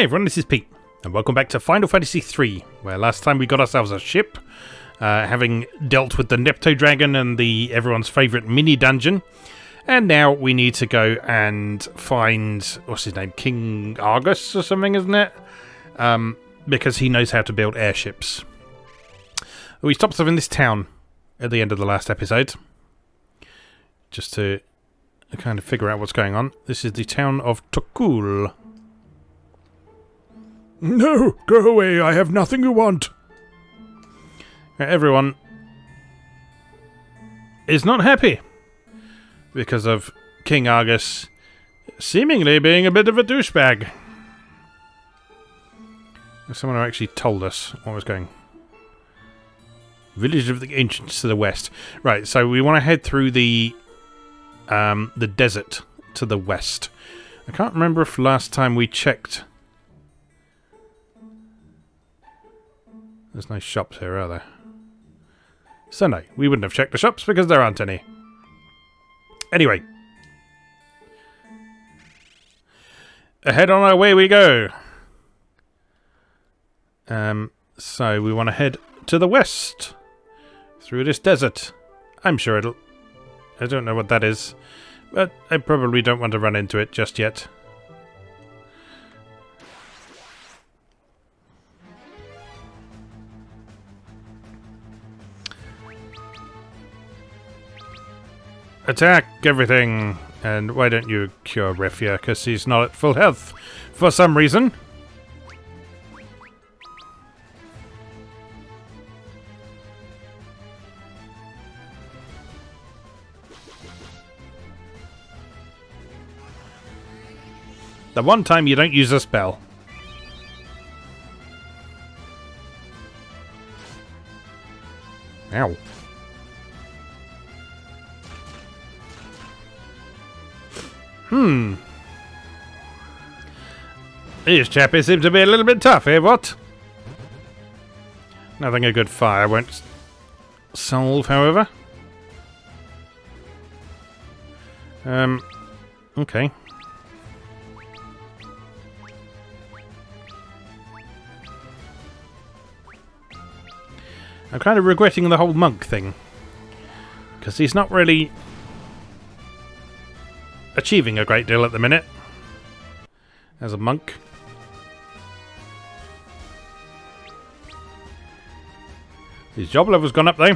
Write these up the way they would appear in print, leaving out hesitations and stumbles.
everyone, this is Pete, and welcome back to Final Fantasy III, where last time we got ourselves a ship, having dealt with the Nepto Dragon and the everyone's favourite mini-dungeon, and now we need to go and find, what's his name, King Argus or something, isn't it? Because he knows how to build airships. We stopped off in this town at the end of the last episode, just to kind of figure out what's going on. This is the town of Tokul. No, go away, I have nothing you want. Everyone is not happy because of King Argus seemingly being a bit of a douchebag. Someone actually told us what was going. Village of the Ancients to the west. Right, so we want to head through the desert to the west. I can't remember if last time we checked. There's no shops here, are there? So no, we wouldn't have checked the shops because there aren't any. Anyway. Ahead on our way we go. So we want to head to the west. Through this desert. I'm sure it'll... I don't know what that is. But I probably don't want to run into it just yet. Attack everything! And why don't you cure Refia? Because he's not at full health for some reason. The one time you don't use a spell. Ow. This chappie seems to be a little bit tough here, what? Nothing a good fire won't solve, however. Okay. I'm kind of regretting the whole monk thing. Because he's not really achieving a great deal at the minute. As a monk. His job level's gone up though.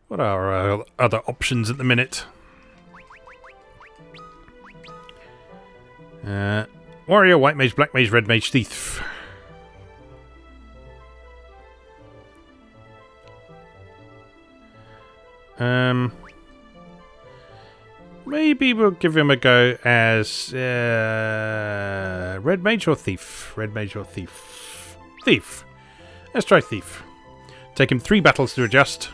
What are our other options at the minute? Warrior, White Mage, Black Mage, Red Mage, Thief. Maybe we'll give him a go as Red Mage or Thief? Red Mage or Thief? Thief. Let's try Thief. Take him 3 battles to adjust.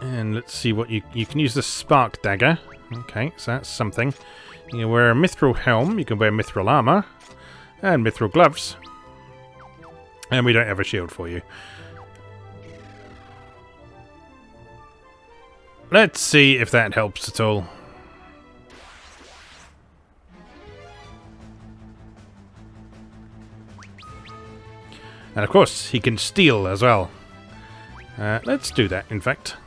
And let's see what you can use the Spark Dagger. Okay, so that's something. You can wear a Mithril Helm, you can wear Mithril Armor, and Mithril Gloves. And we don't have a shield for you. Let's see if that helps at all. And of course, he can steal as well. Let's do that, in fact.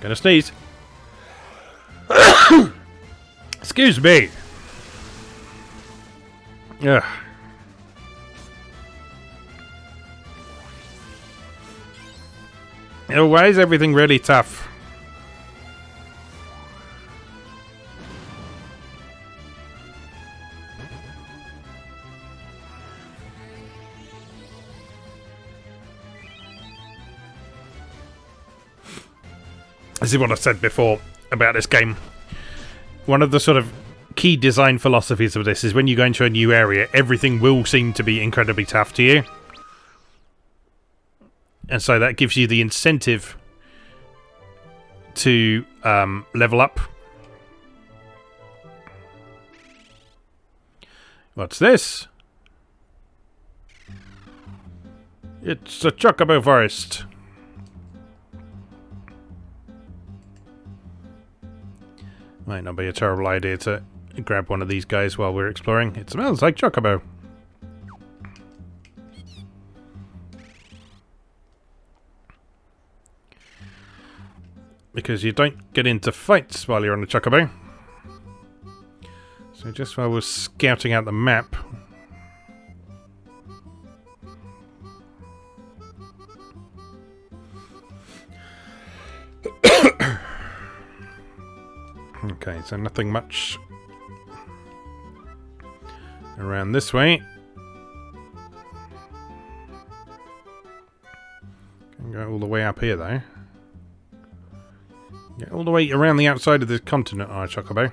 Gonna sneeze. Excuse me. Ugh. Why is everything really tough? This is what I said before about this game. One of the sort of key design philosophies of this is when you go into a new area, everything will seem to be incredibly tough to you. And so that gives you the incentive to level up. What's this? It's a Chocobo Forest. Might not be a terrible idea to grab one of these guys while we're exploring. It smells like Chocobo. Because you don't get into fights while you're on the Chocobo. So just while we're scouting out the map... Okay, so nothing much around this way. Can go all the way up here though. Get all the way around the outside of the continent, Chocobo.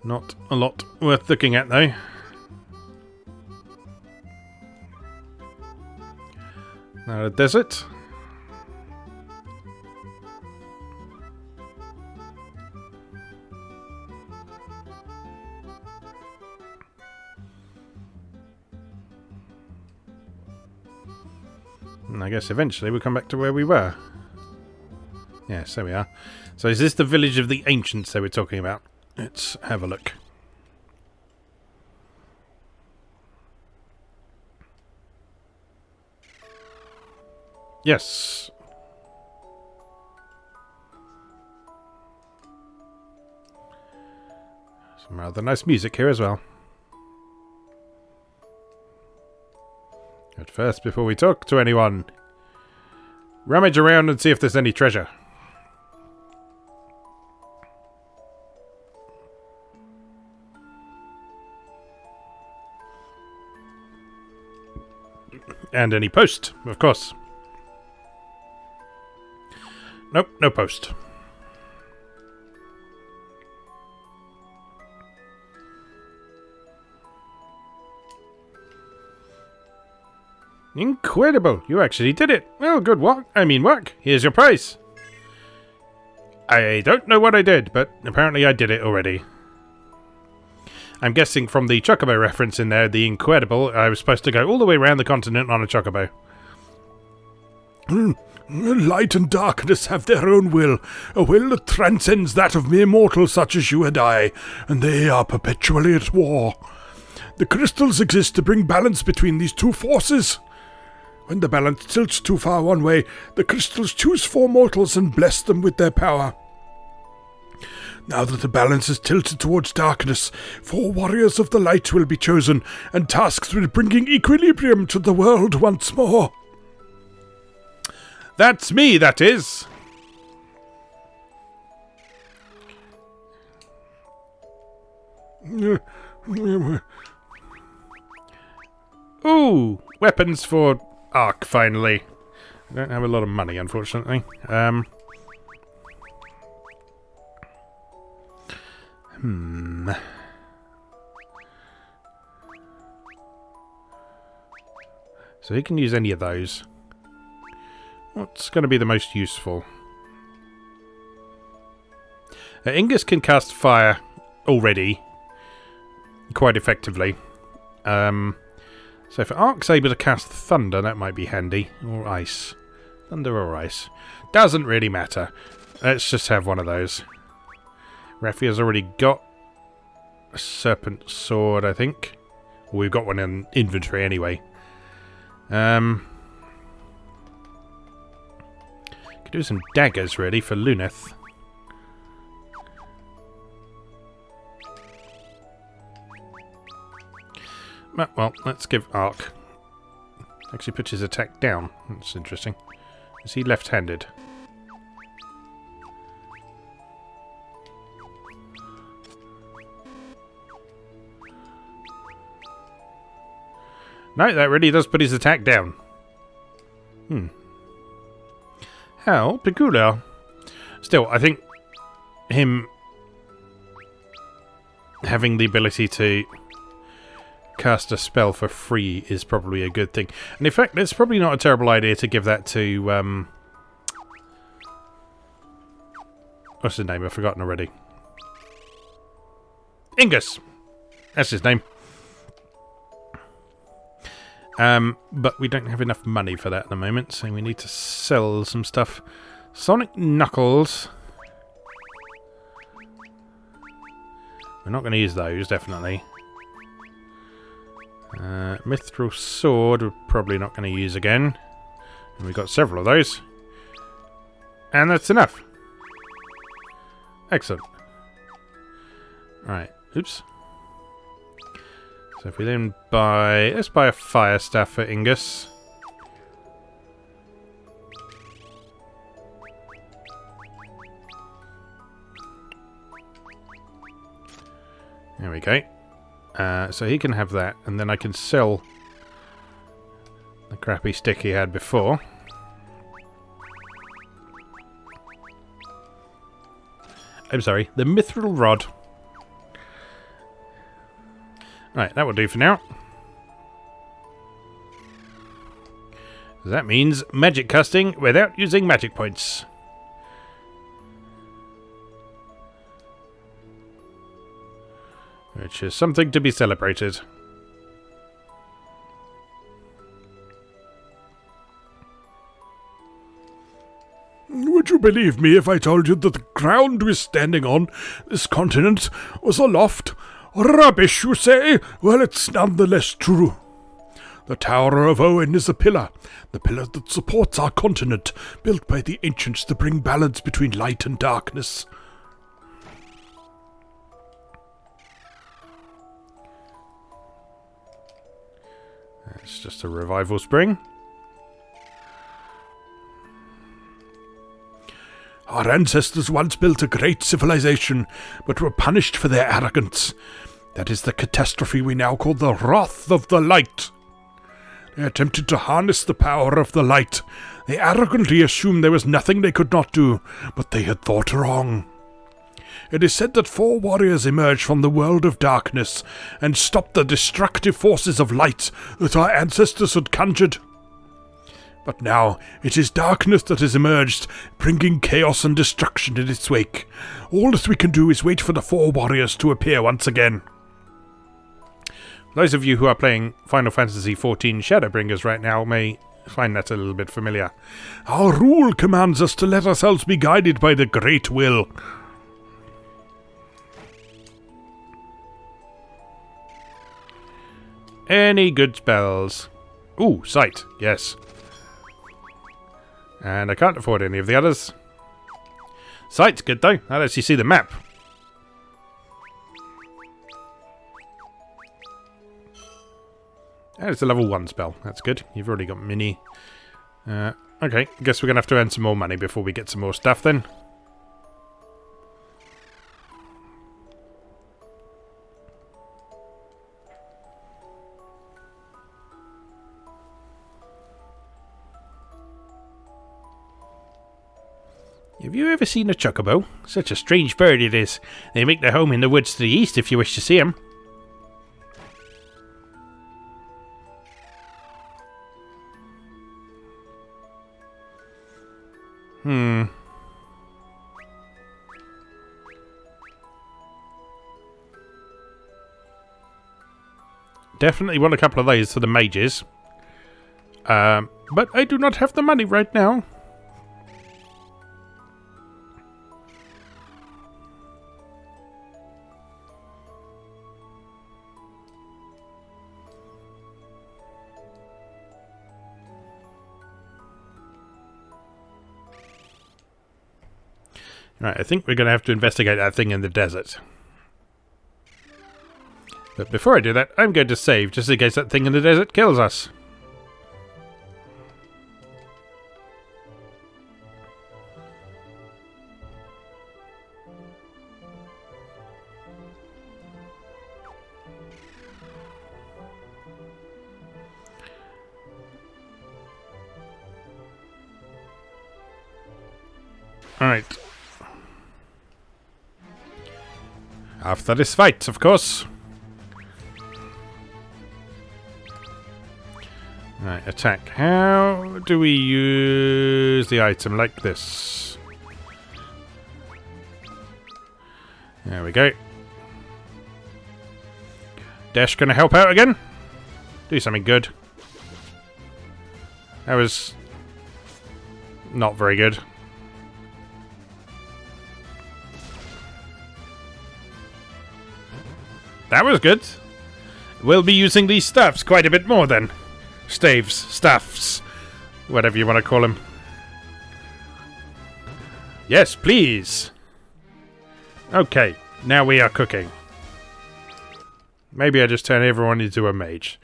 Not a lot worth looking at though. Now the desert. And I guess eventually we'll come back to where we were. Yes, there we are. So is this the village of the ancients that we're talking about? Let's have a look. Yes. Some rather nice music here as well. But first, before we talk to anyone, rummage around and see if there's any treasure. And any post, of course. Nope, no post. Incredible! You actually did it! Well, good work. Work. Here's your prize. I don't know what I did, but apparently I did it already. I'm guessing from the Chocobo reference in there, the Incredible, I was supposed to go all the way around the continent on a Chocobo. Light and darkness have their own will, a will that transcends that of mere mortals such as you and I, and they are perpetually at war. The crystals exist to bring balance between these two forces. When the balance tilts too far one way, the crystals choose four mortals and bless them with their power. Now that the balance is tilted towards darkness, 4 warriors of the light will be chosen and tasked with bringing equilibrium to the world once more. That's me, that is. Ooh, weapons for Ark, finally. I don't have a lot of money, unfortunately. So he can use any of those. What's going to be the most useful? Ingus can cast fire already quite effectively. So if Ark's able to cast thunder, that might be handy. Or ice. Thunder or ice. Doesn't really matter. Let's just have one of those. Rafia's already got a serpent sword, I think. We've got one in inventory anyway. Could do some daggers, really, for Luneth. Well, let's give Ark. Actually puts his attack down. That's interesting. Is he left-handed? No, that really does put his attack down. How peculiar. Still, I think him having the ability to cast a spell for free is probably a good thing. And in fact, it's probably not a terrible idea to give that to... what's his name? I've forgotten already. Ingus. That's his name. But we don't have enough money for that at the moment, so we need to sell some stuff. Sonic Knuckles. We're not going to use those, definitely. Mithril Sword, we're probably not going to use again. And we've got several of those. And that's enough. Excellent. Right, oops. So if we then buy... Let's buy a fire staff for Ingus. There we go. So he can have that, and then I can sell the crappy stick he had before. I'm sorry, the mithril rod. Right, that will do for now. That means magic casting without using magic points. Which is something to be celebrated. Would you believe me if I told you that the ground we're standing on, this continent, was aloft? Rubbish, you say? Well, it's nonetheless true. The Tower of Owen is the pillar that supports our continent, built by the ancients to bring balance between light and darkness. It's just a revival spring. Our ancestors once built a great civilization, but were punished for their arrogance. That is the catastrophe we now call the Wrath of the Light. They attempted to harness the power of the light. They arrogantly assumed there was nothing they could not do, but they had thought wrong. It is said that 4 warriors emerged from the world of darkness and stopped the destructive forces of light that our ancestors had conjured. But now it is darkness that has emerged, bringing chaos and destruction in its wake. All that we can do is wait for the 4 warriors to appear once again. Those of you who are playing Final Fantasy XIV Shadowbringers right now may find that a little bit familiar. Our rule commands us to let ourselves be guided by the Great Will. Any good spells? Ooh, sight, yes. And I can't afford any of the others. Sight's good though, that lets you see the map. And it's a level 1 spell, that's good. You've already got mini. Okay, guess we're going to have to earn some more money before we get some more stuff then. Have you ever seen a chocobo? Such a strange bird it is. They make their home in the woods to the east if you wish to see them. Definitely want a couple of those for the mages. But I do not have the money right now. Right, I think we're going to have to investigate that thing in the desert. But before I do that, I'm going to save, just in case that thing in the desert kills us. Alright. After this fight, of course. Right, attack. How do we use the item like this? There we go. Dash gonna help out again? Do something good. That was not very good. That was good. We'll be using these staffs quite a bit more then. Staves, staffs, whatever you want to call them. Yes, please. Okay, now we are cooking. Maybe I just turn everyone into a mage.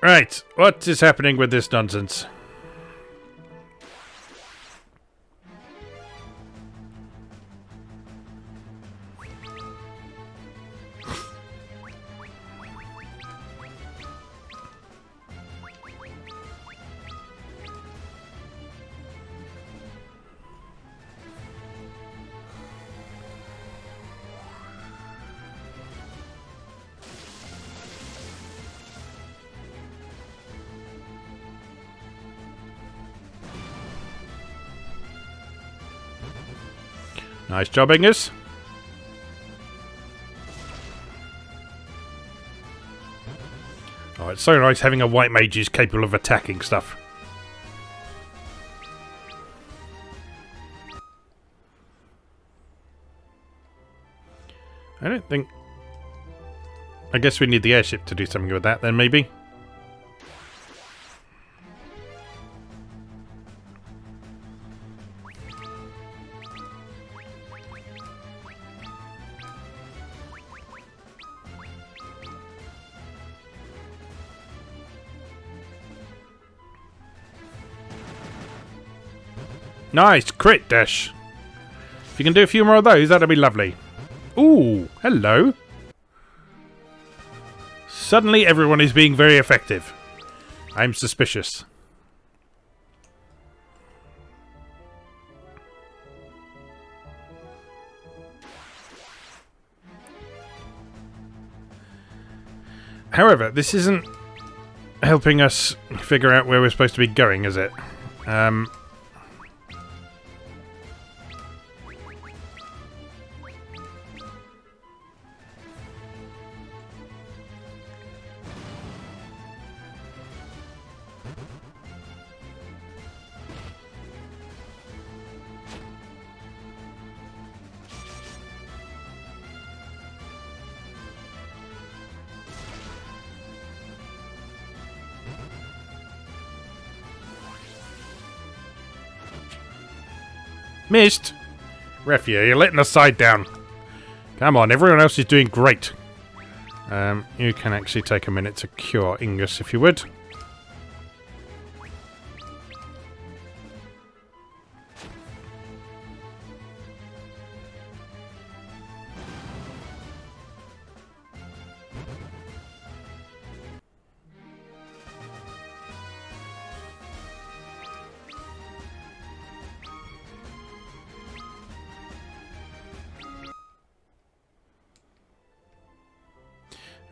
Right, what is happening with this nonsense? Nice job, Ingus. Oh, it's so nice having a white mage who's capable of attacking stuff. I don't think... I guess we need the airship to do something with that then, maybe? Nice, crit dash. If you can do a few more of those, that'd be lovely. Ooh, hello. Suddenly everyone is being very effective. I'm suspicious. However, this isn't helping us figure out where we're supposed to be going, is it? Missed! Refia, you're letting the side down. Come on, everyone else is doing great. You can actually take a minute to cure Ingus, if you would.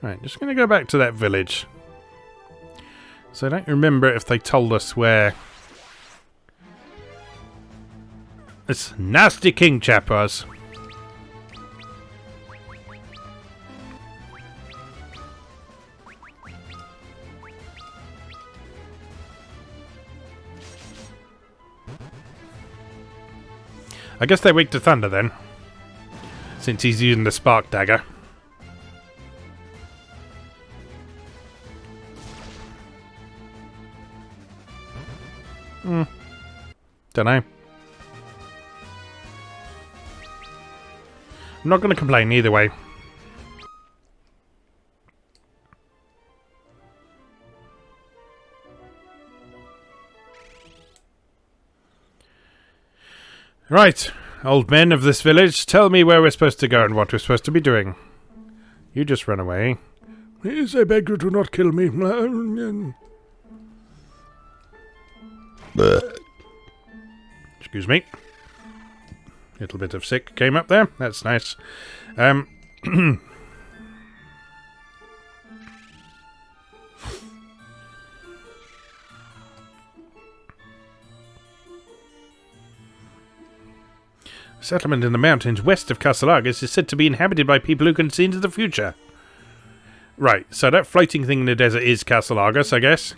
Right, just going to go back to that village. So I don't remember if they told us where this nasty king chap was. I guess they're weak to thunder then, since he's using the spark dagger. Don't know. I'm not going to complain either way. Right, old men of this village, tell me where we're supposed to go and what we're supposed to be doing. You just run away. Please, I beg you, do not kill me. Excuse me. Little bit of sick came up there. That's nice. Settlement in the mountains west of Castle Argus is said to be inhabited by people who can see into the future. Right, so that floating thing in the desert is Castle Argus, I guess.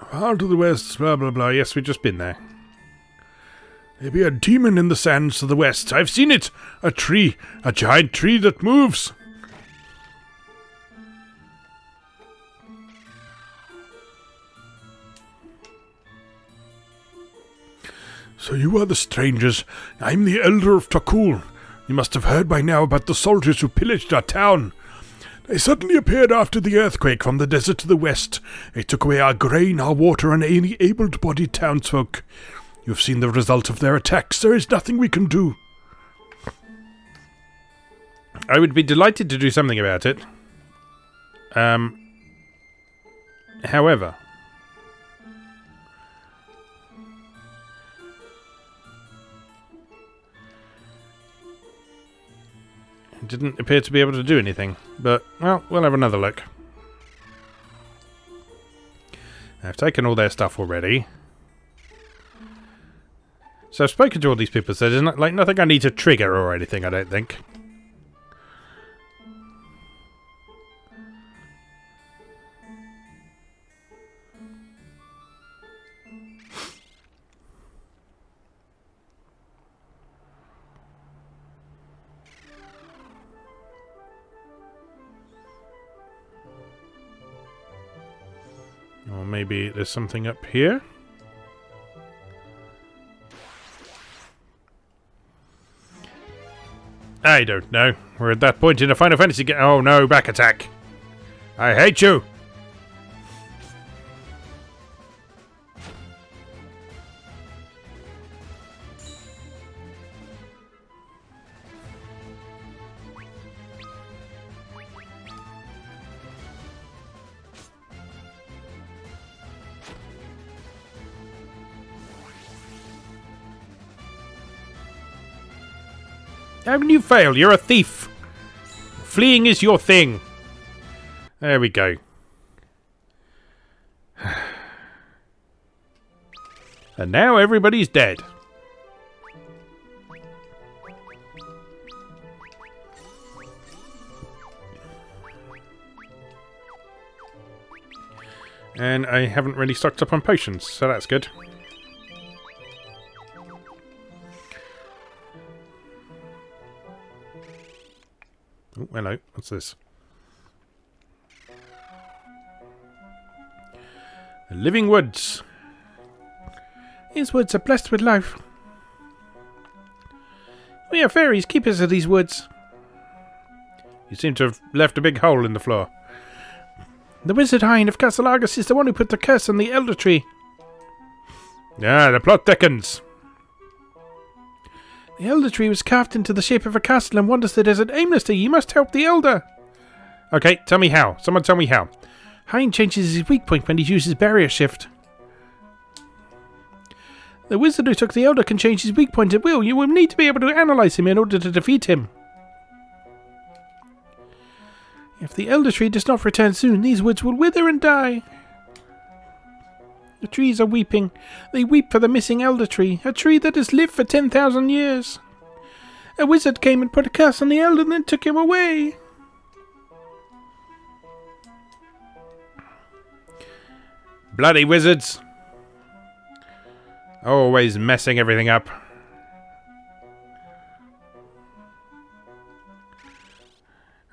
Far to the west, blah blah blah. Yes, we've just been there. There be a demon in the sands to the west. I've seen it. A tree. A giant tree that moves. So you are the strangers. I'm the Elder of Takul. You must have heard by now about the soldiers who pillaged our town. They suddenly appeared after the earthquake from the desert to the west. They took away our grain, our water, and any able-bodied townsfolk. You've seen the result of their attacks. There is nothing we can do. I would be delighted to do something about it. However... it didn't appear to be able to do anything. But, well, we'll have another look. I've taken all their stuff already. So I've spoken to all these people, so there's like nothing I need to trigger or anything, I don't think. Or maybe there's something up here. I don't know. We're at that point in a Final Fantasy game. Oh no, back attack. I hate you. How can you fail? You're a thief. Fleeing is your thing. There we go. And now everybody's dead. And I haven't really stocked up on potions, so that's good. Oh, hello. What's this? The living woods. These woods are blessed with life. We are fairies, keepers of these woods. You seem to have left a big hole in the floor. The Wizard Hind of Castle Argus is the one who put the curse on the Elder Tree. Ah, the plot thickens. The Elder Tree was carved into the shape of a castle and wanders the desert aimlessly. You must help the Elder. Okay, tell me how. Someone tell me how. Hind changes his weak point when he uses Barrier Shift. The wizard who took the Elder can change his weak point at will. You will need to be able to analyze him in order to defeat him. If the Elder Tree does not return soon, these woods will wither and die. The trees are weeping. They weep for the missing Elder Tree, a tree that has lived for 10,000 years. A wizard came and put a curse on the Elder and then took him away. Bloody wizards. Always messing everything up.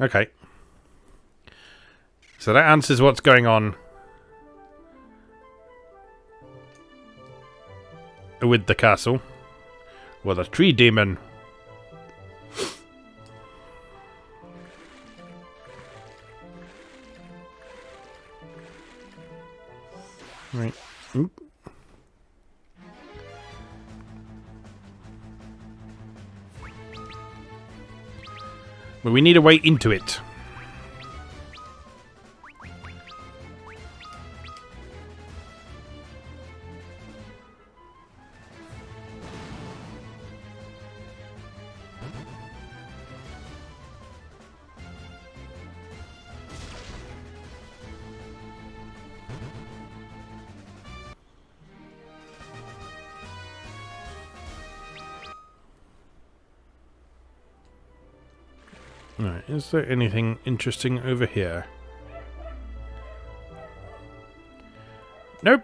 Okay. So that answers what's going on with the castle. Well, the tree demon. Right. Oop. But we need a way into it. Right, is there anything interesting over here? Nope.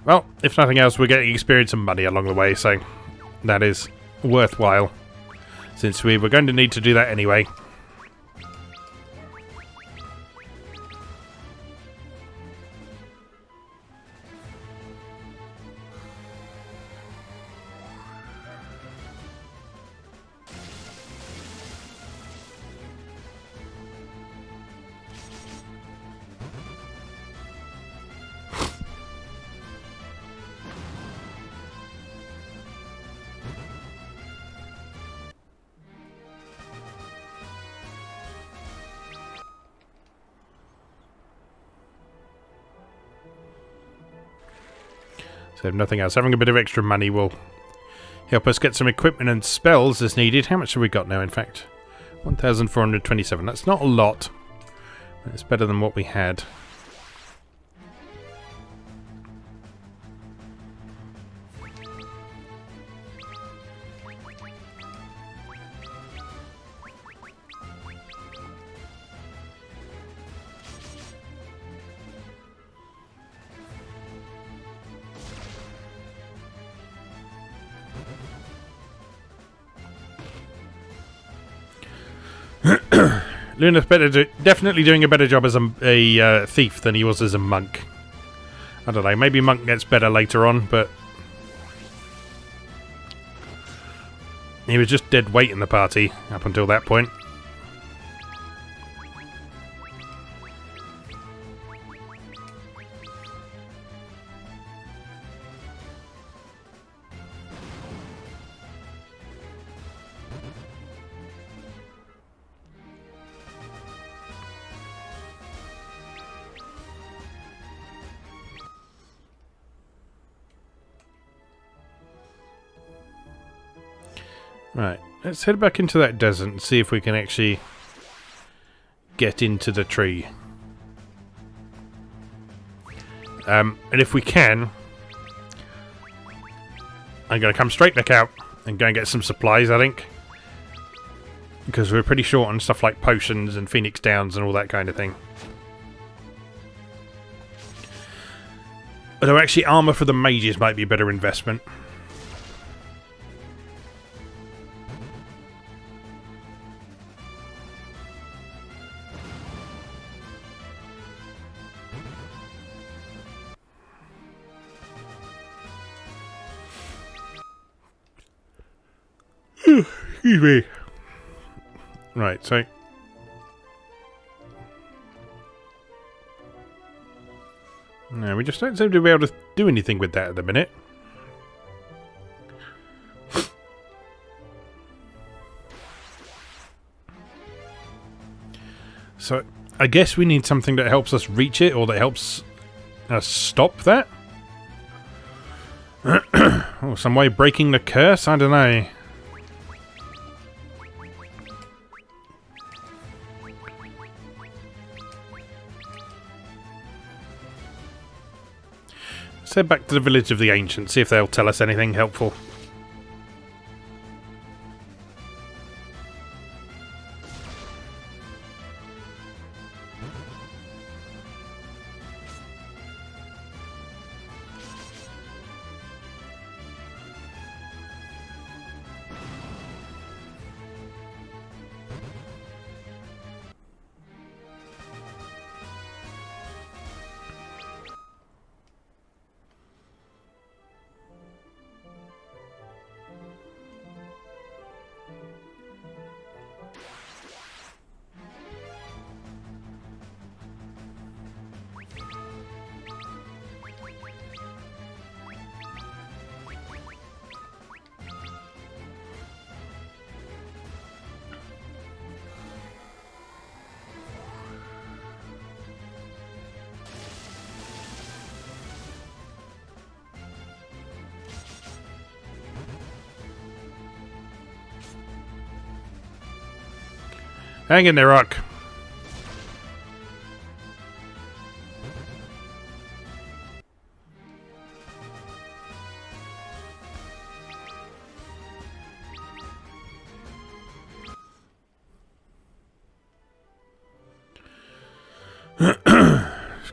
Well, if nothing else, we're getting experience and money along the way, so that is worthwhile, since we were going to need to do that anyway. So if nothing else, having a bit of extra money will help us get some equipment and spells as needed. How much have we got now, in fact? 1,427. That's not a lot, but it's better than what we had. Luna's definitely doing a better job as a thief than he was as a monk. I don't know, maybe monk gets better later on, but he was just dead weight in the party up until that point. Right, let's head back into that desert and see if we can actually get into the tree. And if we can, I'm going to come straight back out and go and get some supplies, I think. Because we're pretty short on stuff like potions and Phoenix Downs and all that kind of thing. Although actually armour for the mages might be a better investment. Excuse me. Right, so no, we just don't seem to be able to do anything with that at the minute. So I guess we need something that helps us reach it, or that helps us stop that. Or some way of breaking the curse? I don't know. Let's head back to the village of the ancients, see if they'll tell us anything helpful. Hang in there, Rock.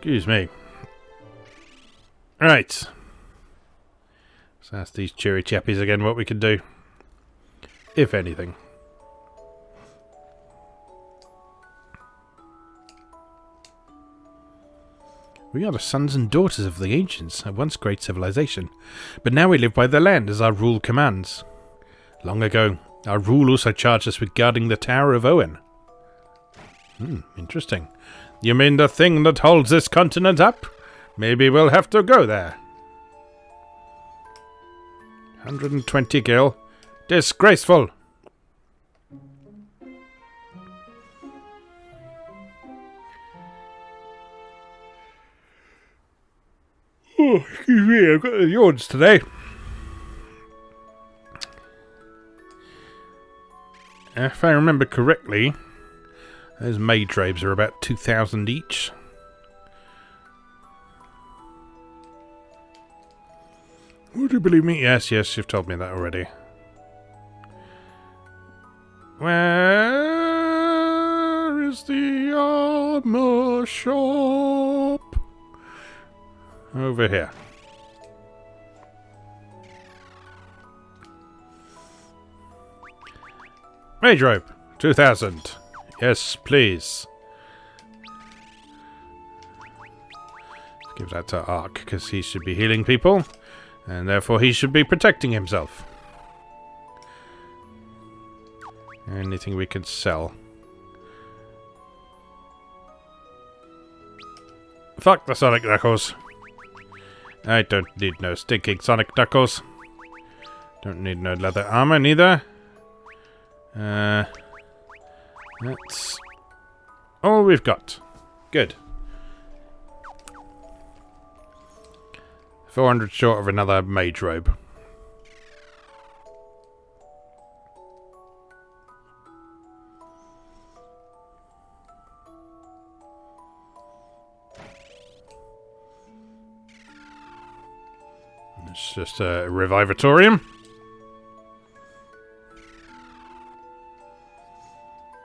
Excuse me. Right. Let's ask these cheery chappies again what we can do. If anything. We are the sons and daughters of the ancients, a once great civilization. But now we live by the land as our rule commands. Long ago, our rule also charged us with guarding the Tower of Owen. Interesting. You mean the thing that holds this continent up? Maybe we'll have to go there. 120 gil. Disgraceful! Oh, excuse me, I've got the yawns today. If I remember correctly, those mage robes are about 2,000 each. Would you believe me? Yes, you've told me that already. Where is the armor shop? Over here. Mage robe, 2,000. Yes, please. Give that to Ark, because he should be healing people, and therefore he should be protecting himself. Anything we can sell. Fuck the Sonic Knuckles. I don't need no stinking Sonic Knuckles. Don't need no leather armor neither. That's all we've got. Good. 400 short of another mage robe. It's just a revivatorium.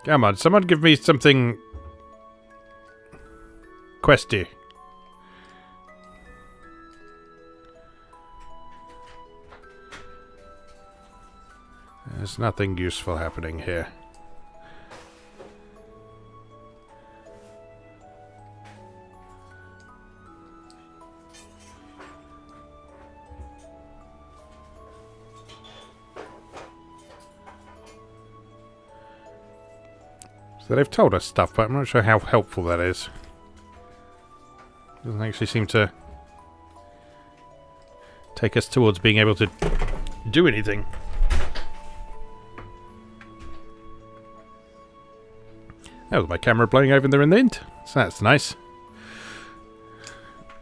Come on, someone give me something questy. There's nothing useful happening here. So they've told us stuff, but I'm not sure how helpful that is. Doesn't actually seem to take us towards being able to do anything. That was my camera blowing over there in the end. So that's nice.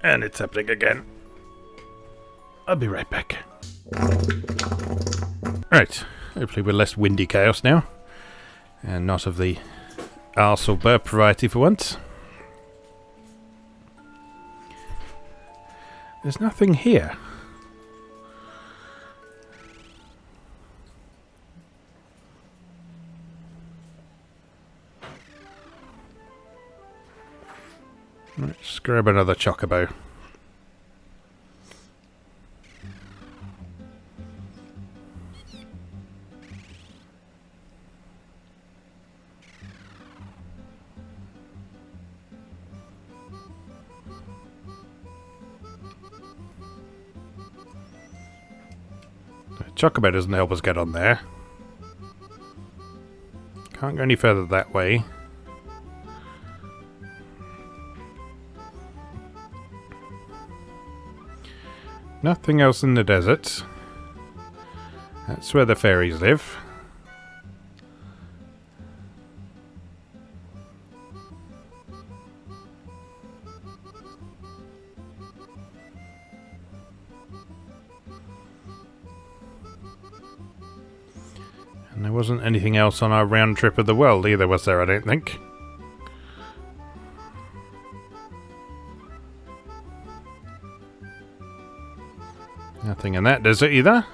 And it's happening again. I'll be right back. Right. Hopefully we're less windy chaos now. And not of the arsehole burp variety for once. There's nothing here. Let's grab another chocobo. Chocobo doesn't help us get on there. Can't go any further that way. Nothing else in the desert. That's where the fairies live. And there wasn't anything else on our round trip of the world either, was there, I don't think? Nothing in that desert either.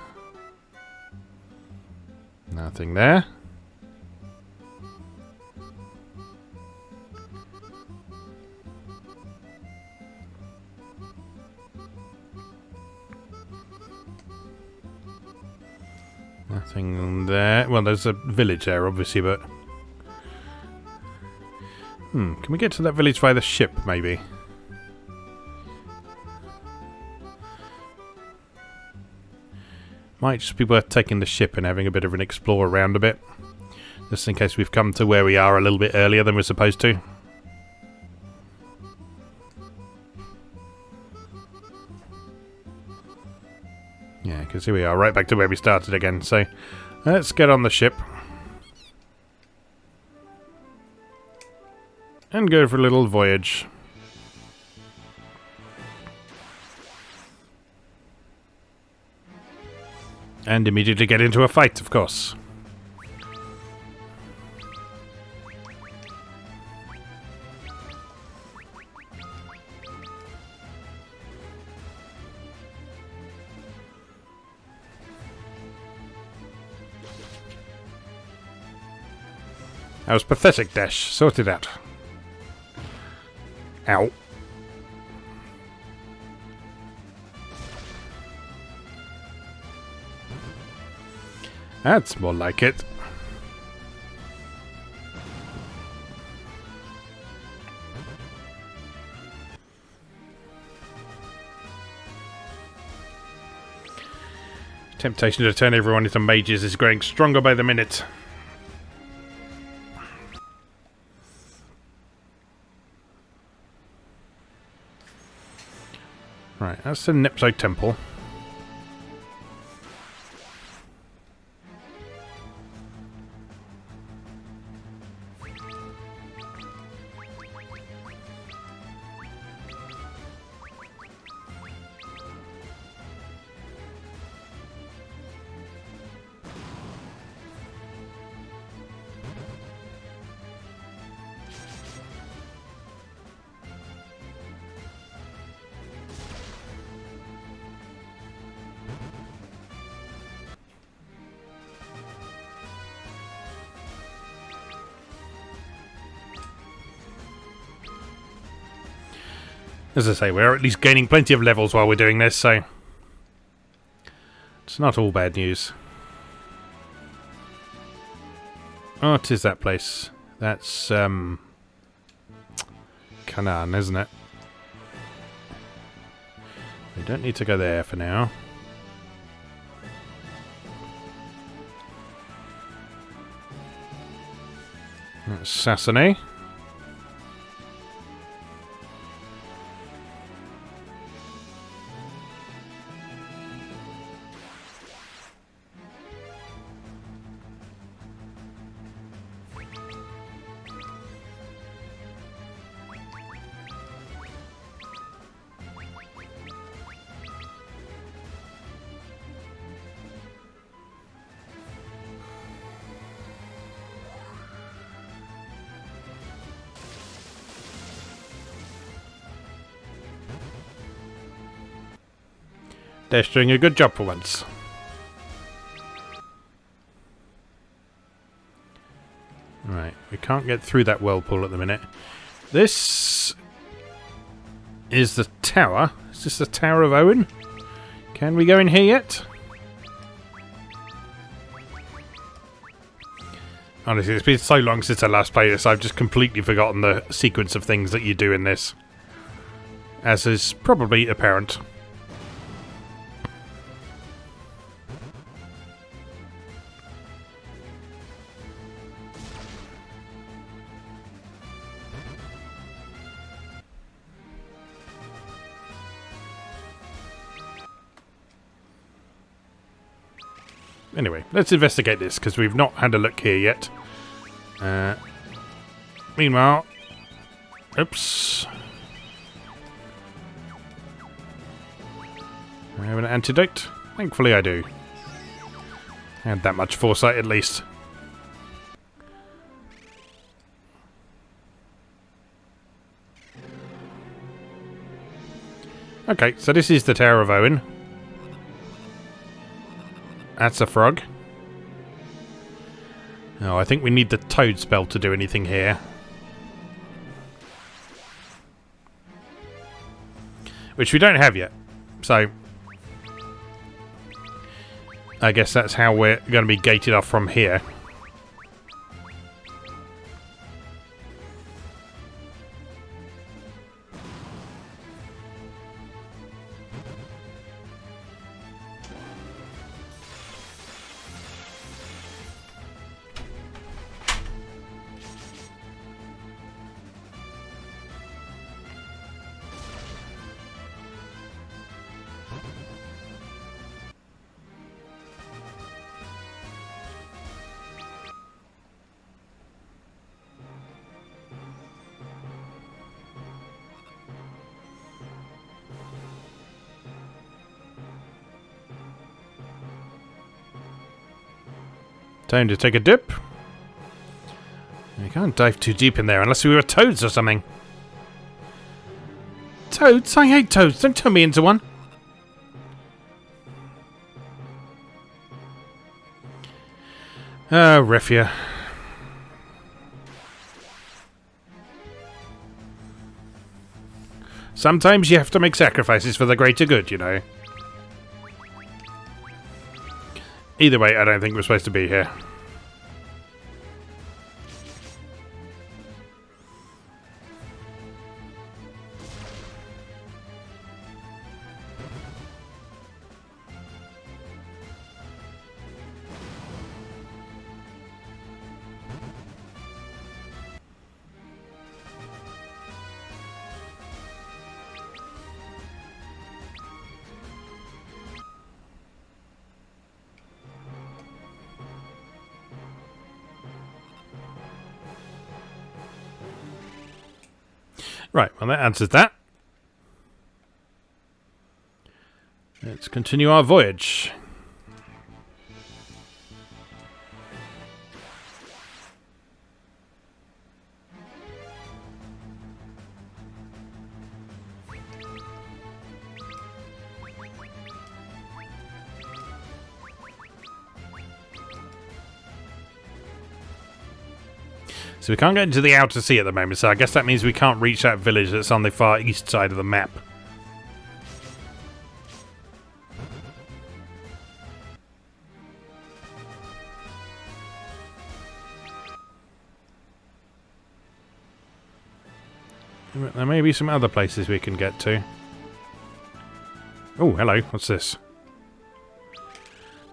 Nothing there. Nothing there. Well, there's a village there, obviously, but... can we get to that village via the ship, maybe? Might just be worth taking the ship and having a bit of an explore around a bit. Just in case we've come to where we are a little bit earlier than we're supposed to. Yeah, because here we are, right back to where we started again. So, let's get on the ship. And go for a little voyage. And immediately get into a fight, of course. That was pathetic, Dash. Sort it out. Ow. That's more like it. Temptation to turn everyone into mages is growing stronger by the minute. Right, that's the Nepto Temple. As I say, we're at least gaining plenty of levels while we're doing this, so... it's not all bad news. Oh, it is that place. That's, Canaan, isn't it? We don't need to go there for now. That's Sassanee. Dash doing a good job for once. Right, we can't get through that whirlpool at the minute. This is the tower. Is this the Tower of Owen? Can we go in here yet? Honestly, it's been so long since I last played this, I've just completely forgotten the sequence of things that you do in this. As is probably apparent. Anyway, let's investigate this, because we've not had a look here yet. Meanwhile... oops. I have an antidote? Thankfully I do. Had that much foresight at least. Okay, so this is the Tower of Owen. That's a frog. Oh, I think we need the toad spell to do anything here. Which we don't have yet. So... I guess that's how we're going to be gated off from here. Time to take a dip. You can't dive too deep in there unless we were toads or something. Toads? I hate toads. Don't turn me into one. Oh, Refia. Sometimes you have to make sacrifices for the greater good, you know. Either way, I don't think we're supposed to be here. Right, well that answers that. Let's continue our voyage. So we can't get into the outer sea at the moment, so I guess that means we can't reach that village that's on the far east side of the map. There may be some other places we can get to. Oh, hello. What's this?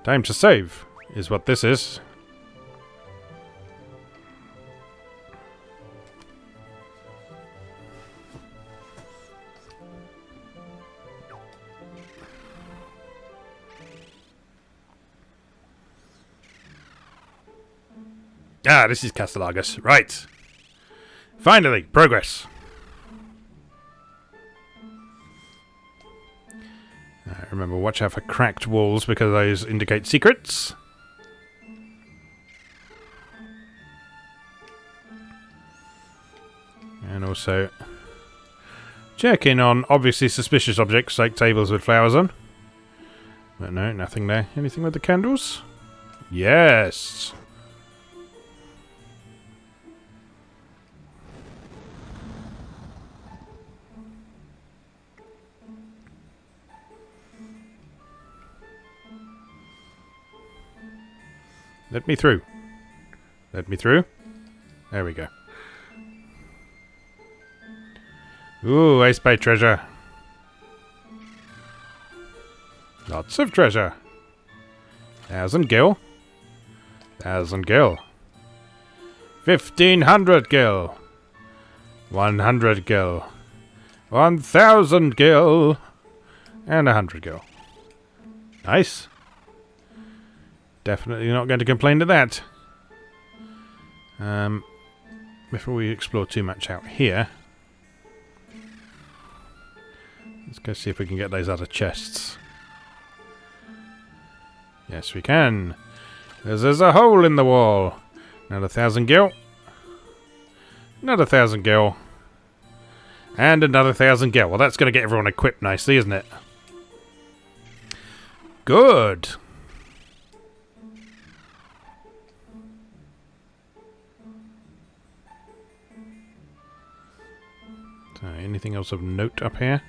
Time to save, is what this is. Ah, this is Castellagus. Right. Finally, progress. Remember, watch out for cracked walls because those indicate secrets. And also check in on obviously suspicious objects like tables with flowers on. But no, nothing there. Anything with the candles? Yes. Let me through. Let me through. There we go. Ooh, I spy treasure. Lots of treasure. 1,000 gil. 1,000 gil. 1,500 gil. 100 gil. 1,000 gil. And 100 gil. Nice. Definitely not going to complain to that. Before we explore too much out here, let's go see if we can get those other chests. Yes, we can. There's a hole in the wall. Another 1,000 gil. Another 1,000 gil. And another 1,000 gil. Well, that's going to get everyone equipped nicely, isn't it? Good. So, anything else of note up here?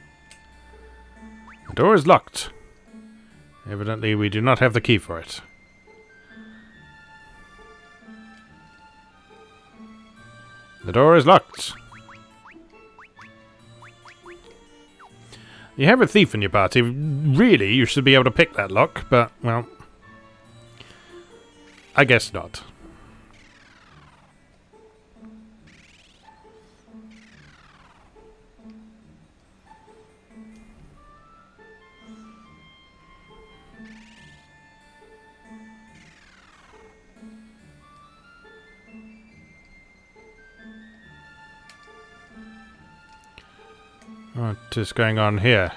The door is locked. Evidently we do not have the key for it. The door is locked. You have a thief in your party. Really, you should be able to pick that lock, but, well, I guess not. What is going on here?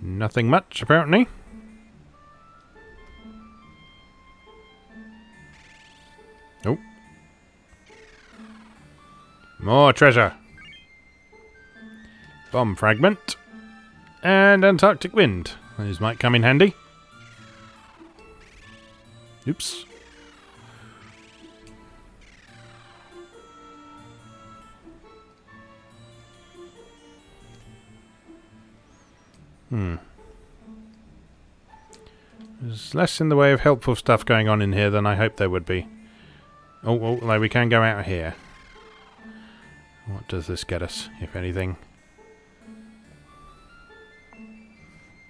Nothing much, apparently. Oh. More treasure. Bomb fragment. And Antarctic wind. Those might come in handy. Oops. There's less in the way of helpful stuff going on in here than I hoped there would be. Oh, like we can go out here. What does this get us, if anything?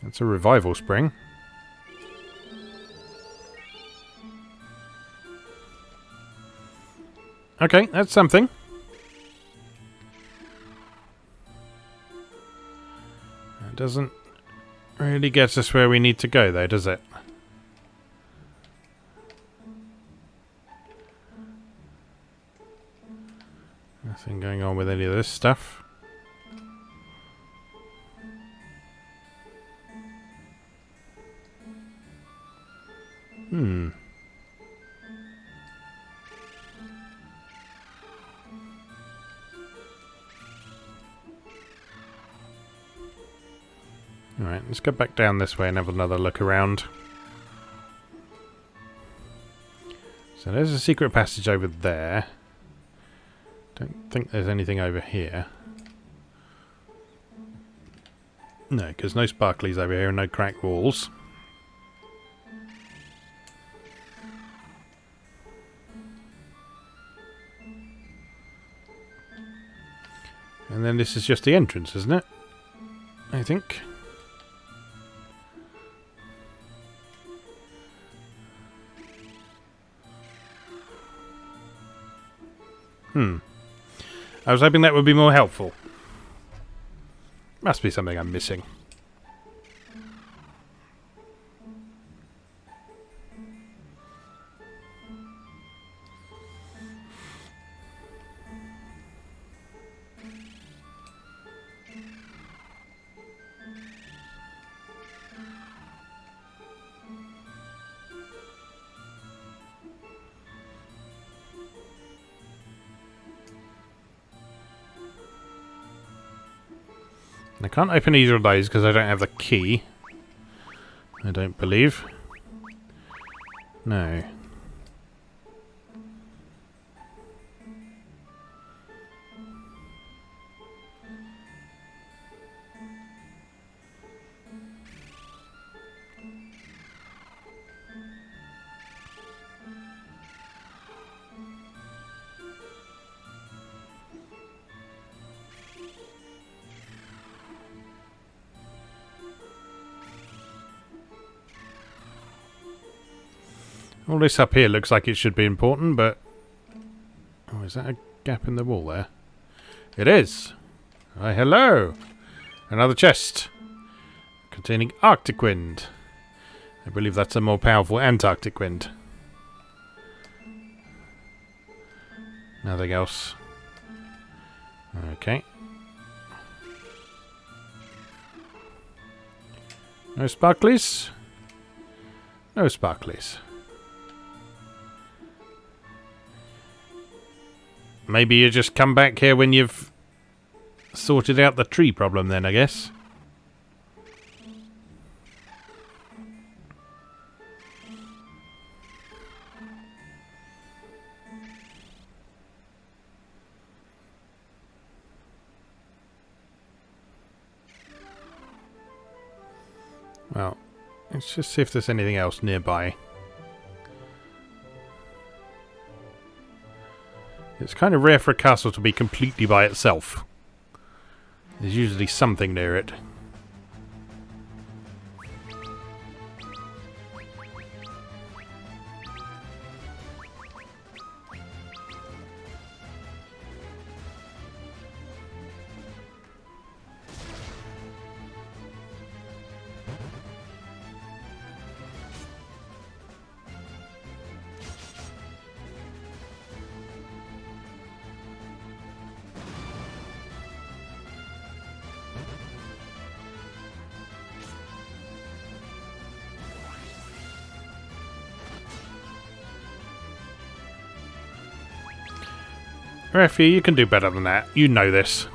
That's a revival spring. Okay, that's something. That doesn't really get us where we need to go, though, does it? Nothing going on with any of this stuff. Alright, let's go back down this way and have another look around. So there's a secret passage over there. Don't think there's anything over here. No, because no sparklies over here and no cracked walls. And then this is just the entrance, isn't it? I think. I was hoping that would be more helpful. Must be something I'm missing. I can't open either of those because I don't have the key. I don't believe. No. All this up here looks like it should be important, but... Oh, is that a gap in the wall there? It is! Why, hello! Another chest. Containing Arctic wind. I believe that's a more powerful Antarctic wind. Nothing else. Okay. No sparklies? No sparklies. Maybe you just come back here when you've sorted out the tree problem then, I guess. Well, let's just see if there's anything else nearby. It's kind of rare for a castle to be completely by itself. There's usually something near it. Refi, you can do better than that. You know this.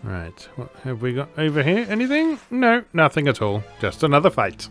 Right, what have we got over here? Anything? No, nothing at all. Just another fight.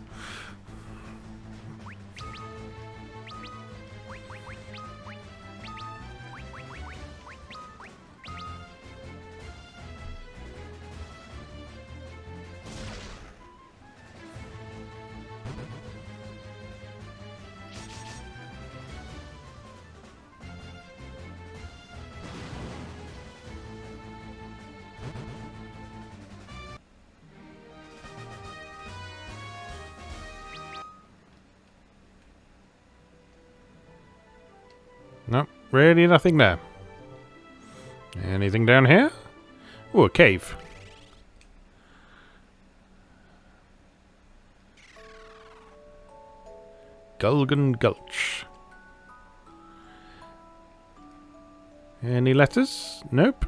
Nope, really nothing there. Anything down here? Oh, a cave. Gorgon Gulch. Any letters? Nope.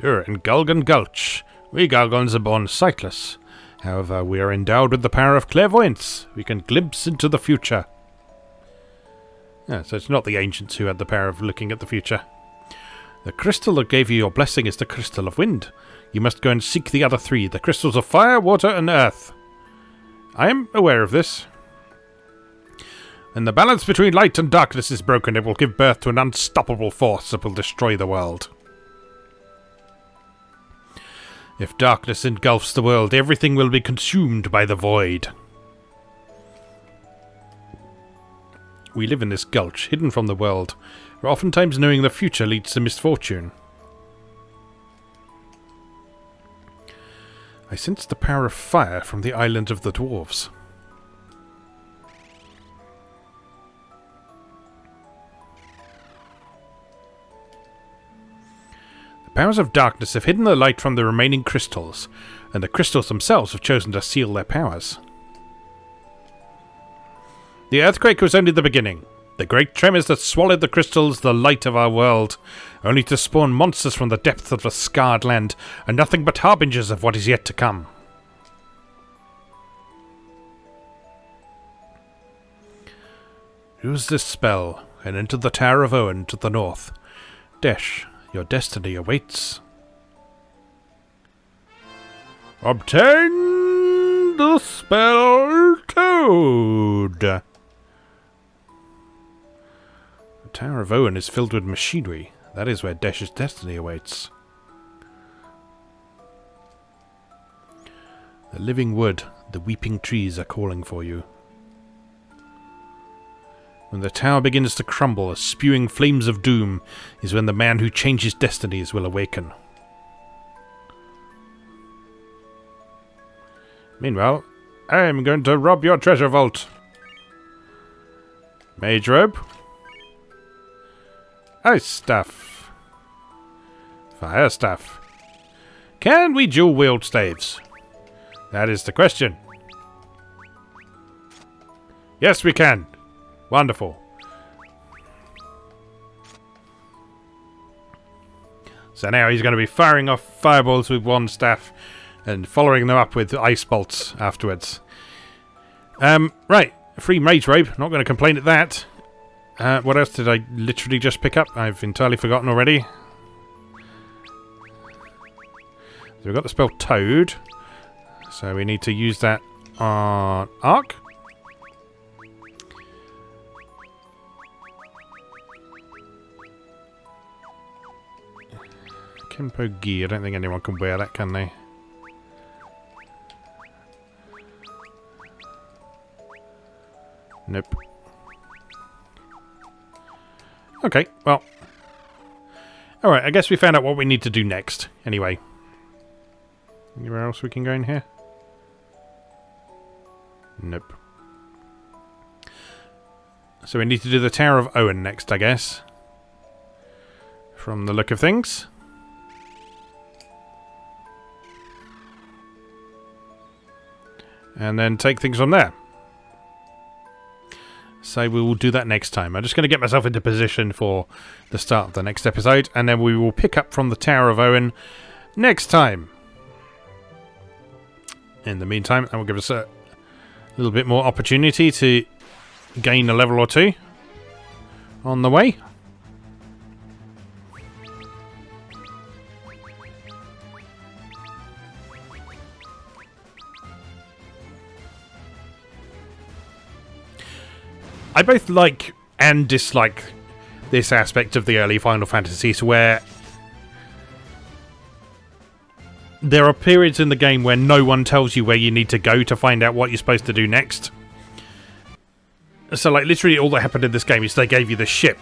You're in Gorgon Gulch. We Gorgons are born sightless. However, we are endowed with the power of clairvoyance. We can glimpse into the future. So it's not the ancients who had the power of looking at the future. The crystal that gave you your blessing is the crystal of wind. You must go and seek the other three, the crystals of fire, water, and earth. I am aware of this. When the balance between light and darkness is broken, it will give birth to an unstoppable force that will destroy the world. If darkness engulfs the world, everything will be consumed by the void. We live in this gulch, hidden from the world, where oftentimes knowing the future leads to misfortune. I sense the power of fire from the island of the dwarves. The powers of darkness have hidden the light from the remaining crystals, and the crystals themselves have chosen to seal their powers. The earthquake was only the beginning. The great tremors that swallowed the crystals, the light of our world, only to spawn monsters from the depths of the scarred land, are nothing but harbingers of what is yet to come. Use this spell, and enter the Tower of Owen to the north. Desh, your destiny awaits. Obtain the spell Toad. The Tower of Owen is filled with machinery. That is where Desh's destiny awaits. The living wood, the weeping trees are calling for you. When the tower begins to crumble, spewing flames of doom, is when the man who changes destinies will awaken. Meanwhile, I am going to rob your treasure vault. Mage robe. Ice stuff. Fire stuff. Can we dual wield staves? That is the question. Yes, we can. Wonderful. So now he's going to be firing off fireballs with one staff and following them up with ice bolts afterwards. Right. Free mage robe. Not going to complain at that. What else did I literally just pick up? I've entirely forgotten already. So we've got the spell Toad. So we need to use that on Arc. Kenpo Gi. I don't think anyone can wear that, can they? Nope. Okay, well. Alright, I guess we found out what we need to do next. Anyway. Anywhere else we can go in here? Nope. So we need to do the Tower of Owen next, I guess. From the look of things. And then take things from there. So we will do that next time. I'm just going to get myself into position for the start of the next episode. And then we will pick up from the Tower of Owen next time. In the meantime, that will give us a little bit more opportunity to gain a level or two on the way. I both like and dislike this aspect of the early Final Fantasies where there are periods in the game where no one tells you where you need to go to find out what you're supposed to do next. So, like, literally all that happened in this game is they gave you the ship.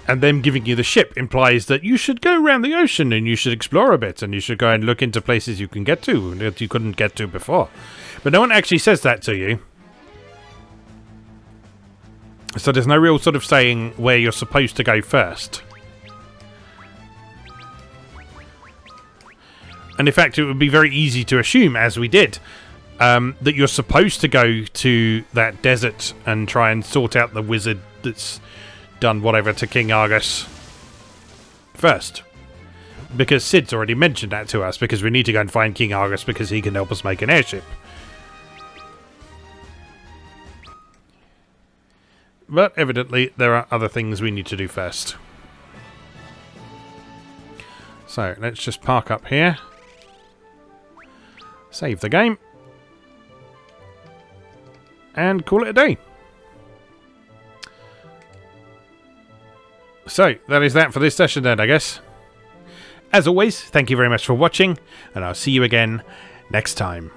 And them giving you the ship implies that you should go around the ocean and you should explore a bit and you should go and look into places you can get to that you couldn't get to before. But no one actually says that to you. So there's no real sort of saying where you're supposed to go first. And in fact, it would be very easy to assume, as we did, that you're supposed to go to that desert and try and sort out the wizard that's done whatever to King Argus first. Because Sid's already mentioned that to us, because we need to go and find King Argus because he can help us make an airship. But evidently there are other things we need to do first. So let's just park up here. Save the game. And call it a day. So that is that for this session then, I guess. As always, thank you very much for watching, and I'll see you again next time.